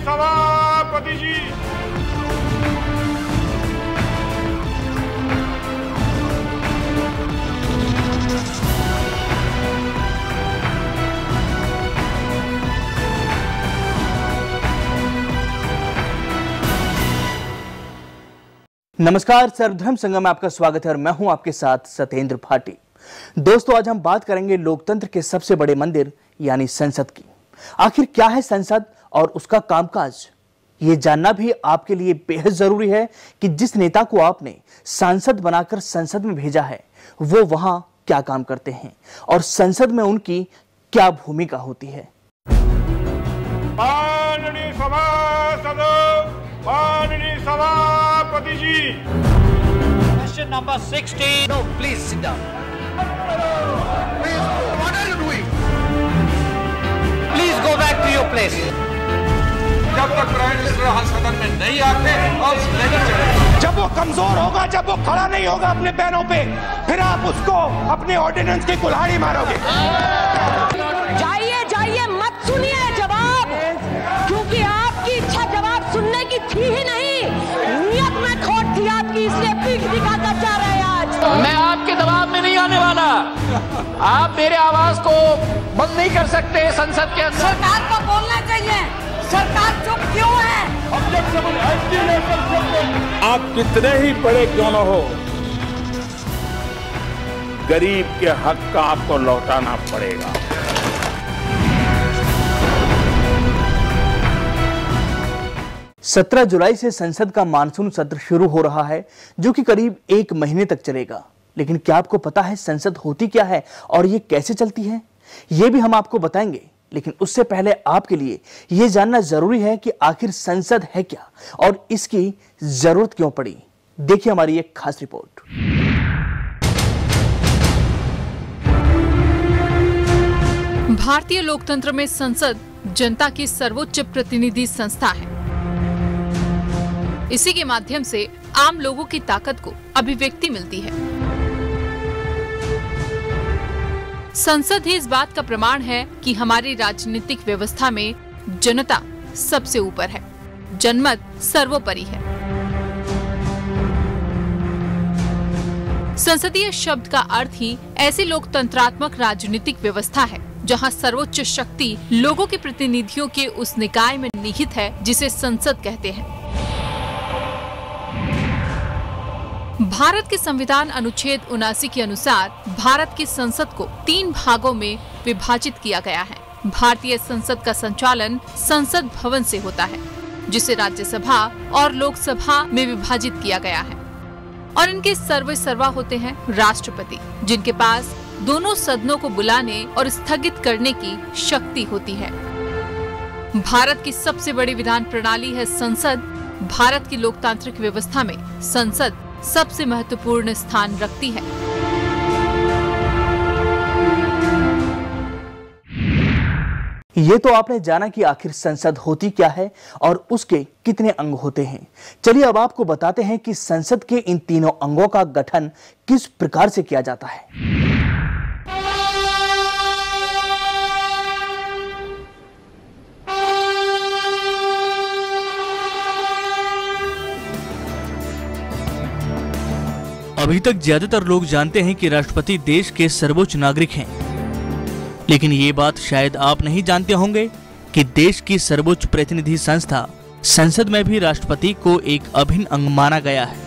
सभापति जी। नमस्कार, सर्वधर्म संगम में आपका स्वागत है और मैं हूं आपके साथ सत्येंद्र भाटी। दोस्तों, आज हम बात करेंगे लोकतंत्र के सबसे बड़े मंदिर यानी संसद की। आखिर क्या है संसद और उसका कामकाज, ये जानना भी आपके लिए बेहद जरूरी है कि जिस नेता को आपने सांसद बनाकर संसद में भेजा है वो वहां क्या काम करते हैं और संसद में उनकी क्या भूमिका होती है। माननीय सभासद, माननीय सभापति जी। Question number 16. No, please sit down. Please, what are you doing? Please go back to your place. जब तक प्राइम मिनिस्टर सदन में नहीं आते और नहीं चले, जब वो कमजोर होगा, जब वो खड़ा नहीं होगा अपने पैरों पे, फिर आप उसको अपने ऑर्डिनेंस की कुल्हाड़ी मारोगे। जाइए जाइए, मत सुनिए जवाब, क्योंकि आपकी इच्छा जवाब सुनने की थी ही नहीं। नियत में खोट थी आपकी, इसलिए पीठ दिखाकर जा रहे हैं आज। मैं आपके दबाव में नहीं आने वाला। आप मेरे आवाज को बंद नहीं कर सकते संसद के अंदर। सरकार को बोलना चाहिए, सरकार चुप क्यों है? आप कितने ही बड़े क्यों न हो, गरीब के हक का आपको लौटाना पड़ेगा। सत्रह जुलाई से संसद का मानसून सत्र शुरू हो रहा है, जो कि करीब 1 महीने तक चलेगा। लेकिन क्या आपको पता है संसद होती क्या है और ये कैसे चलती है? ये भी हम आपको बताएंगे, लेकिन उससे पहले आपके लिए ये जानना जरूरी है कि आखिर संसद है क्या और इसकी जरूरत क्यों पड़ी। देखिए हमारी एक खास रिपोर्ट। भारतीय लोकतंत्र में संसद जनता की सर्वोच्च प्रतिनिधि संस्था है। इसी के माध्यम से आम लोगों की ताकत को अभिव्यक्ति मिलती है। संसद ही इस बात का प्रमाण है कि हमारी राजनीतिक व्यवस्था में जनता सबसे ऊपर है, जनमत सर्वोपरि है। संसदीय शब्द का अर्थ ही ऐसी लोकतंत्रात्मक राजनीतिक व्यवस्था है जहां सर्वोच्च शक्ति लोगों के प्रतिनिधियों के उस निकाय में निहित है जिसे संसद कहते हैं। भारत के संविधान अनुच्छेद 79 के अनुसार भारत की संसद को 3 भागों में विभाजित किया गया है। भारतीय संसद का संचालन संसद भवन से होता है, जिसे राज्यसभा और लोकसभा में विभाजित किया गया है। और इनके सर्वा होते हैं राष्ट्रपति, जिनके पास दोनों सदनों को बुलाने और स्थगित करने की शक्ति होती है। भारत की सबसे बड़ी विधान प्रणाली है संसद। भारत की लोकतांत्रिक व्यवस्था में संसद सबसे महत्वपूर्ण स्थान रखती है। ये तो आपने जाना कि आखिर संसद होती क्या है और उसके कितने अंग होते हैं। चलिए अब आपको बताते हैं कि संसद के इन तीनों अंगों का गठन किस प्रकार से किया जाता है। अभी तक ज्यादातर लोग जानते हैं कि राष्ट्रपति देश के सर्वोच्च नागरिक हैं, लेकिन ये बात शायद आप नहीं जानते होंगे कि देश की सर्वोच्च प्रतिनिधि संस्था संसद में भी राष्ट्रपति को एक अभिन्न अंग माना गया है।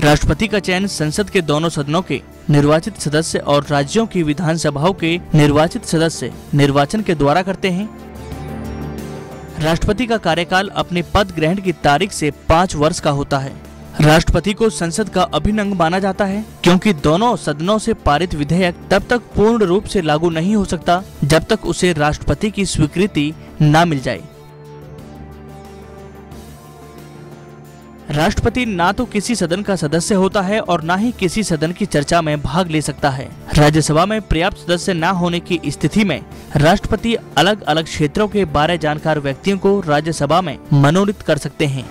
राष्ट्रपति का चयन संसद के दोनों सदनों के निर्वाचित सदस्य और राज्यों की विधानसभाओं के निर्वाचित सदस्य निर्वाचन के द्वारा करते हैं। राष्ट्रपति का कार्यकाल अपने पद ग्रहण की तारीख से 5 वर्ष का होता है। राष्ट्रपति को संसद का अभिन्न अंग माना जाता है, क्योंकि दोनों सदनों से पारित विधेयक तब तक पूर्ण रूप से लागू नहीं हो सकता जब तक उसे राष्ट्रपति की स्वीकृति न मिल जाए। राष्ट्रपति ना तो किसी सदन का सदस्य होता है और ना ही किसी सदन की चर्चा में भाग ले सकता है। राज्यसभा में पर्याप्त सदस्य न होने की स्थिति में राष्ट्रपति अलग अलग क्षेत्रों के 12 जानकार व्यक्तियों को राज्यसभा में मनोनीत कर सकते हैं।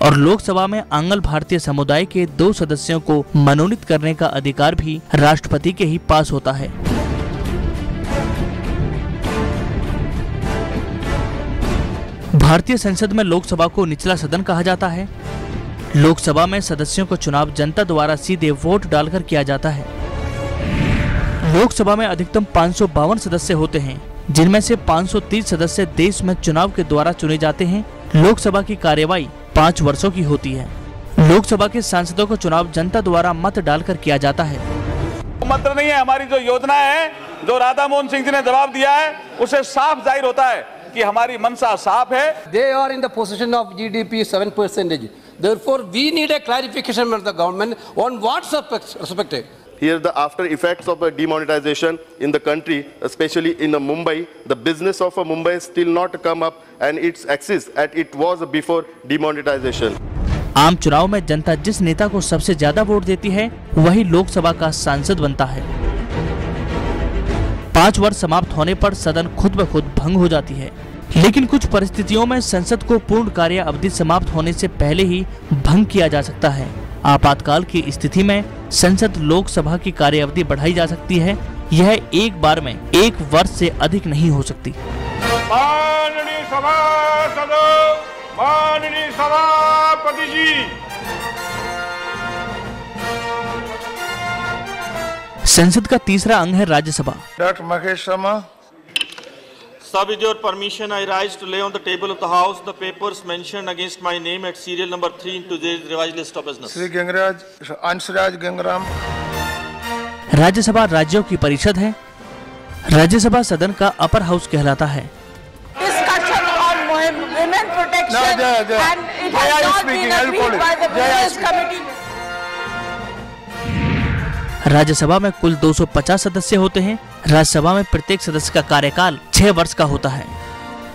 और लोकसभा में आंग्ल भारतीय समुदाय के 2 सदस्यों को मनोनीत करने का अधिकार भी राष्ट्रपति के ही पास होता है। भारतीय संसद में लोकसभा को निचला सदन कहा जाता है। लोकसभा में सदस्यों को चुनाव जनता द्वारा सीधे वोट डालकर किया जाता है। लोकसभा में अधिकतम 552 सदस्य होते हैं, जिनमें से 530 सदस्य देश में चुनाव के द्वारा चुने जाते हैं। लोकसभा की कार्यवाही 5 वर्षों की होती है। लोकसभा के सांसदों को चुनाव जनता द्वारा मत डालकर किया जाता है। मंत्र नहीं है, हमारी जो योजना है, जो राधा मोहन सिंह जी ने जवाब दिया है, उसे साफ जाहिर होता है कि हमारी मंशा साफ है। They are in the possession of GDP 7%. Therefore, we need a clarification from the government on what's respected. Here, the after effects of a demonetization in the country, especially in Mumbai, the business of Mumbai still not come up and its axis at it was before demonetization. आम चुनाव में जनता जिस नेता को सबसे ज्यादा vote देती है, वही लोकसभा का सांसद बनता है। 5 वर्ष समाप्त होने पर सदन खुद ब खुद भंग हो जाती है, लेकिन कुछ परिस्थितियों में संसद को पूर्ण कार्य अवधि समाप्त होने से पहले ही भंग किया जा सकता है। आपातकाल की स्थिति में संसद लोकसभा की कार्य अवधि बढ़ाई जा सकती है। यह एक बार में 1 वर्ष से अधिक नहीं हो सकती। माननीय सभासदों, माननीय सभापति जी, संसद का तीसरा अंग है Rajya Sabha. Doctor Mahesh Sharma. Sir, with your permission, I rise to lay on the table of the House the papers mentioned against my name at serial number 3 in today's revised list of business. Shri Gangaraj, Anshraj Gangaram. Rajya Sabha राज्यों की परिषद है। राज्यसभा सदन का अपर हाउस कहलाता है। Discussion on women protection and it has not been agreed by the Business Committee. Rajya Sabha में कुल 250 सदस्य होते हैं। राज्यसभा में प्रत्येक सदस्य का कार्यकाल 6 वर्ष का होता है।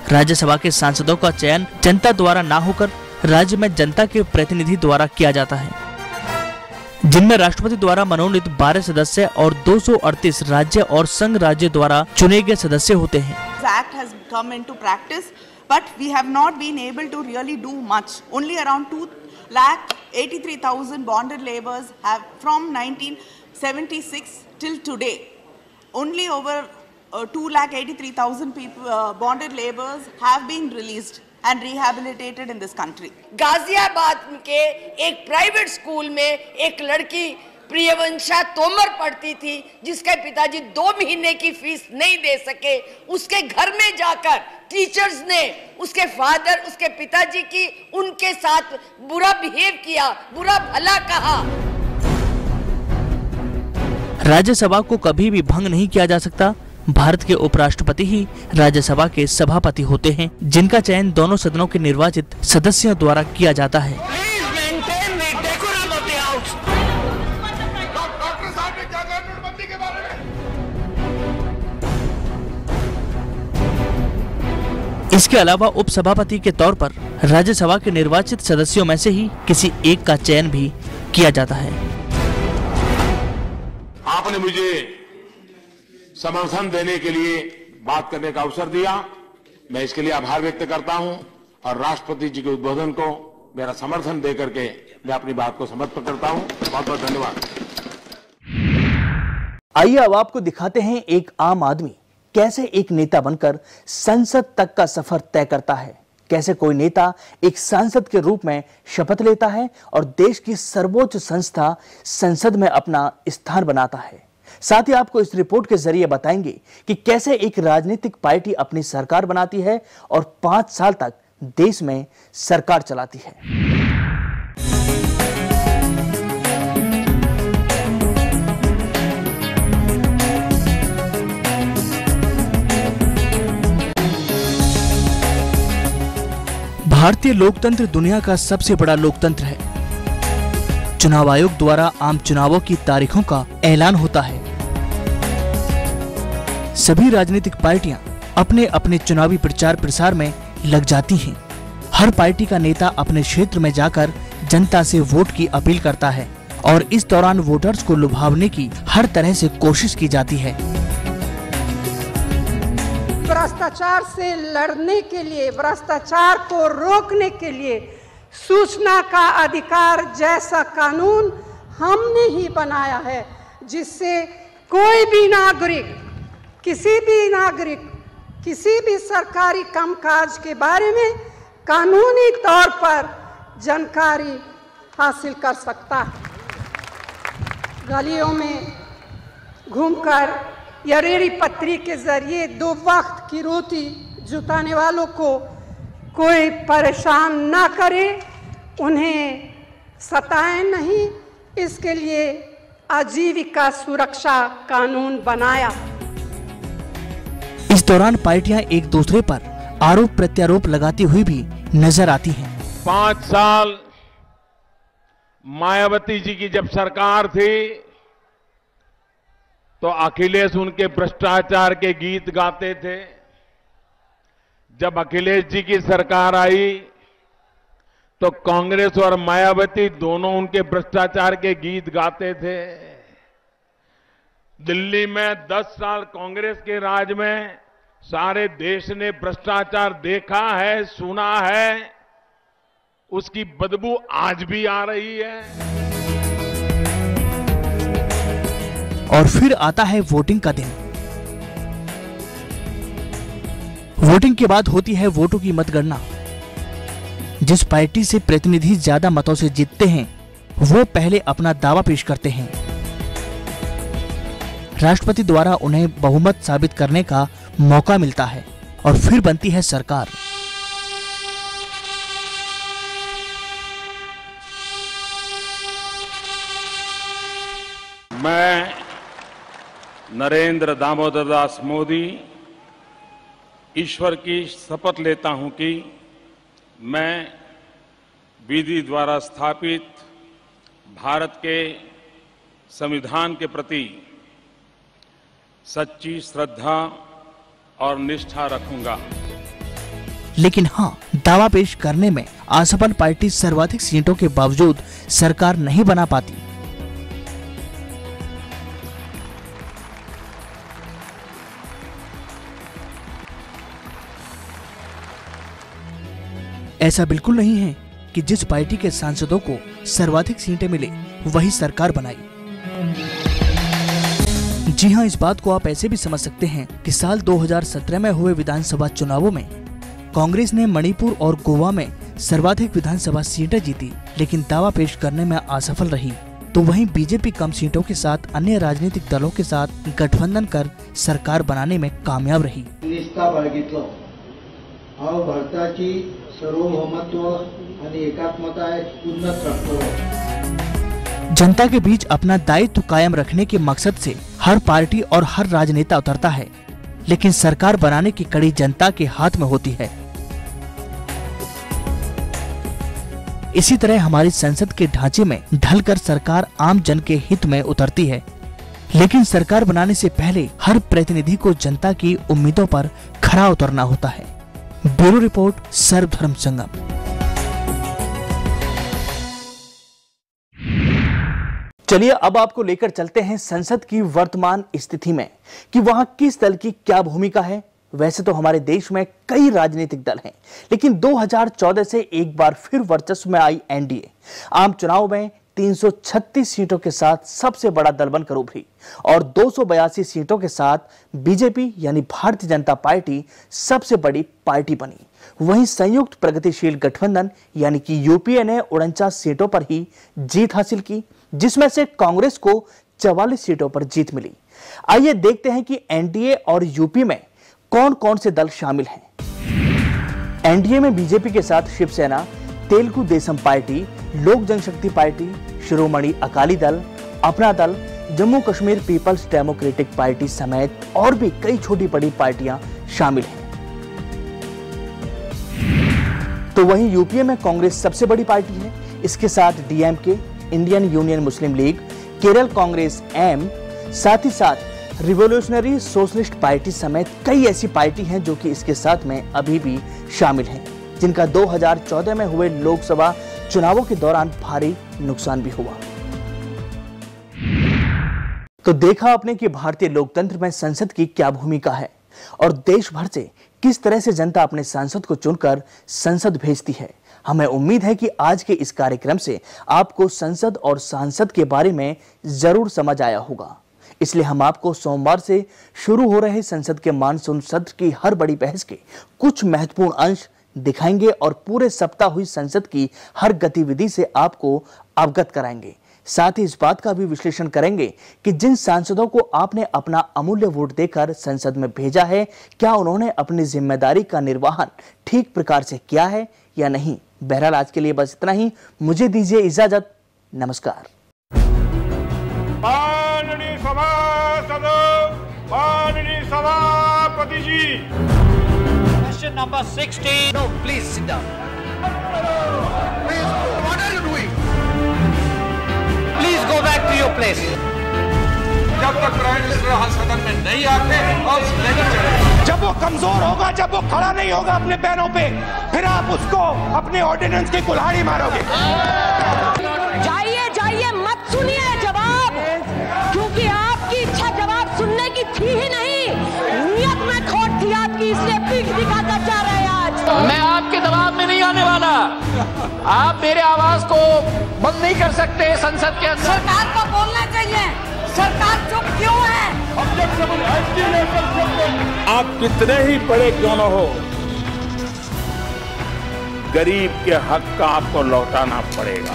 राज्यसभा के सांसदों का चयन जनता द्वारा ना होकर राज्य में जनता के प्रतिनिधि द्वारा किया जाता है, जिनमें राष्ट्रपति द्वारा मनोनीत 12 सदस्य और 238 राज्य और संघ राज्य द्वारा चुने गए सदस्य होते हैं। Act has come into practice, but we have not been able to really do much. Only around 2,83,000 bonded laborers have from 1976 till today. Only over 2,83,000 people, bonded laborers have been released and rehabilitated in this country. Ghaziabad के एक private school में एक लड़की प्रियवंशा तोमर पढ़ती थी, जिसके पिताजी 2 महीने की फीस नहीं दे सके। उसके घर में जाकर टीचर्स ने उसके फादर, उसके पिताजी की उनके साथ बुरा बिहेव किया, बुरा भला कहा। राज्यसभा को कभी भी भंग नहीं किया जा सकता। भारत के उपराष्ट्रपति ही राज्यसभा के सभापति होते हैं, जिनका चयन दोनों सदनों के निर्वाचित सदस्यों द्वारा किया जाता है। इसके अलावा उपसभापति के तौर पर राज्यसभा के निर्वाचित सदस्यों में से ही किसी एक का चयन भी किया जाता है। आपने मुझे समर्थन देने के लिए बात करने का अवसर दिया, मैं इसके लिए आभार व्यक्त करता हूं और राष्ट्रपति जी के उद्बोधन को मेरा समर्थन दे करके मैं अपनी बात को समर्पित करता हूं। बहुत बहुत धन्यवाद। आइए अब आपको दिखाते हैं एक आम आदमी कैसे एक नेता बनकर संसद तक का सफर तय करता है, कैसे कोई नेता एक सांसद के रूप में शपथ लेता है और देश की सर्वोच्च संस्था संसद में अपना स्थान बनाता है। साथ ही आपको इस रिपोर्ट के जरिए बताएंगे कि कैसे एक राजनीतिक पार्टी अपनी सरकार बनाती है और 5 साल तक देश में सरकार चलाती है। भारतीय लोकतंत्र दुनिया का सबसे बड़ा लोकतंत्र है। चुनाव आयोग द्वारा आम चुनावों की तारीखों का ऐलान होता है। सभी राजनीतिक पार्टियां अपने अपने चुनावी प्रचार प्रसार में लग जाती हैं। हर पार्टी का नेता अपने क्षेत्र में जाकर जनता से वोट की अपील करता है और इस दौरान वोटर्स को लुभावने की हर तरह से कोशिश की जाती है। भ्रष्टाचार से लड़ने के लिए, भ्रष्टाचार को रोकने के लिए सूचना का अधिकार जैसा कानून हमने ही बनाया है, जिससे कोई भी नागरिक किसी भी सरकारी कामकाज के बारे में कानूनी तौर पर जानकारी हासिल कर सकता है। गलियों में घूमकर या रेहड़ी पटरी के जरिए 2 वक्त की रोटी जुटाने वालों को कोई परेशान ना करे, उन्हें सताए नहीं, इसके लिए आजीविका सुरक्षा कानून बनाया। इस दौरान पार्टियां एक दूसरे पर आरोप प्रत्यारोप लगाती हुई भी नजर आती हैं। 5 साल मायावती जी की जब सरकार थी तो अखिलेश उनके भ्रष्टाचार के गीत गाते थे। जब अखिलेश जी की सरकार आई तो कांग्रेस और मायावती दोनों उनके भ्रष्टाचार के गीत गाते थे। दिल्ली में 10 साल कांग्रेस के राज में सारे देश ने भ्रष्टाचार देखा है, सुना है, उसकी बदबू आज भी आ रही है। और फिर आता है वोटिंग का दिन। वोटिंग के बाद होती है वोटों की मतगणना। जिस पार्टी से प्रतिनिधि ज्यादा मतों से जीतते हैं वो पहले अपना दावा पेश करते हैं। राष्ट्रपति द्वारा उन्हें बहुमत साबित करने का मौका मिलता है और फिर बनती है सरकार। मैं नरेंद्र दामोदर दास मोदी ईश्वर की शपथ लेता हूं कि मैं विधि द्वारा स्थापित भारत के संविधान के प्रति सच्ची श्रद्धा और निष्ठा रखूंगा। लेकिन हाँ, दावा पेश करने में असफल पार्टी सर्वाधिक सीटों के बावजूद सरकार नहीं बना पाती। ऐसा बिल्कुल नहीं है कि जिस पार्टी के सांसदों को सर्वाधिक सीटें मिले वही सरकार बनाई। जी हां, इस बात को आप ऐसे भी समझ सकते हैं कि साल 2017 में हुए विधानसभा चुनावों में कांग्रेस ने मणिपुर और गोवा में सर्वाधिक विधानसभा सीटें जीती, लेकिन दावा पेश करने में असफल रही। तो वहीं बीजेपी कम सीटों के साथ अन्य राजनीतिक दलों के साथ गठबंधन कर सरकार बनाने में कामयाब रही। भारताची सार्वभौमत्व आणि एकात्मता उन्नत राखतो। जनता के बीच अपना दायित्व कायम रखने के मकसद से हर पार्टी और हर राजनेता उतरता है, लेकिन सरकार बनाने की कड़ी जनता के हाथ में होती है। इसी तरह हमारी संसद के ढांचे में ढलकर सरकार आम जन के हित में उतरती है, लेकिन सरकार बनाने से पहले हर प्रतिनिधि को जनता की उम्मीदों पर खरा उतरना होता है। ब्यूरो रिपोर्ट, सर्वधर्म संगम। चलिए अब आपको लेकर चलते हैं संसद की वर्तमान स्थिति में कि वहां किस दल की क्या भूमिका है। वैसे तो हमारे देश में कई राजनीतिक दल हैं, लेकिन 2014 से एक बार फिर वर्चस्व में आई एनडीए आम चुनाव में 336 सीटों के साथ सबसे बड़ा दल बनकर उभरी और 282 सीटों के साथ बीजेपी यानी भारतीय जनता पार्टी सबसे बड़ी पार्टी बनी। वहीं संयुक्त प्रगतिशील गठबंधन यानी कि यूपीए ने 49 सीटों पर ही जीत हासिल की, जिसमें से कांग्रेस को 44 सीटों पर जीत मिली। आइए देखते हैं कि एनडीए और यूपी में कौन कौन से दल शामिल हैं। एनडीए में बीजेपी के साथ शिवसेना, तेलुगु देशम पार्टी, लोक जनशक्ति party, Shiromani Akali Dal, Apna Dal, Jammu Kashmir People's Democratic Party समेत और भी कई छोटी बड़ी पार्टियां शामिल हैं। तो वहीं यूपीए में कांग्रेस सबसे बड़ी पार्टी है। इसके साथ डीएमके, इंडियन यूनियन मुस्लिम लीग, केरल कांग्रेस एम, साथ ही साथ रिवोल्यूशनरी सोशलिस्ट पार्टी समेत कई ऐसी पार्टी हैं जो कि इसके साथ में अभी भी शामिल हैं, जिनका 2014 में हुए लोकसभा चुनावों के दौरान भारी नुकसान भी हुआ। तो देखा आपने कि भारतीय लोकतंत्र में संसद की क्या भूमिका है और देश भर से किस तरह से जनता अपने सांसद को चुनकर संसद भेजती है। हमें उम्मीद है कि आज के इस कार्यक्रम से आपको संसद और सांसद के बारे में जरूर समझ आया होगा। इसलिए हम आपको सोमवार से शुरू हो रहे संसद के मानसून सत्र की हर बड़ी बहस के कुछ महत्वपूर्ण अंश दिखाएंगे और पूरे सप्ताह हुई संसद की हर गतिविधि से आपको अवगत कराएंगे। साथ ही इस बात का भी विश्लेषण करेंगे कि जिन सांसदों को आपने अपना अमूल्य वोट देकर संसद में भेजा है, क्या उन्होंने अपनी जिम्मेदारी का निर्वहन ठीक प्रकार से किया है या नहीं। बहरहाल आज के लिए बस इतना ही। मुझे दीजिए इजाजत। नमस्कार। माननीय सभासद, माननीय सभापति जी। Question number 16. No, please sit down. Please, what are you doing? Please go back to your place. जब तक प्राइम मिनिस्टर सदन में नहीं आते और नहीं चले। जब वो कमजोर होगा, जब वो खड़ा नहीं होगा अपने पैरों पे, फिर आप उसको अपने ऑर्डिनेंस की कुल्हाड़ी मारोगे। जाइए जाइए, मत सुनिए जवाब, क्योंकि आपकी इच्छा जवाब सुनने की थी ही नहीं। नियत में खोट थी आपकी, इसलिए पीठ दिखाकर जा रहे हैं आज। मैं आपके दबाव में नहीं आने वाला। आप मेरे आवाज को बंद नहीं कर सकते संसद के अंदर। सरकार को बोलना चाहिए, सरकार चुप क्यों है? आप कितने ही बड़े क्यों न हो, गरीब के हक का आपको लौटाना पड़ेगा।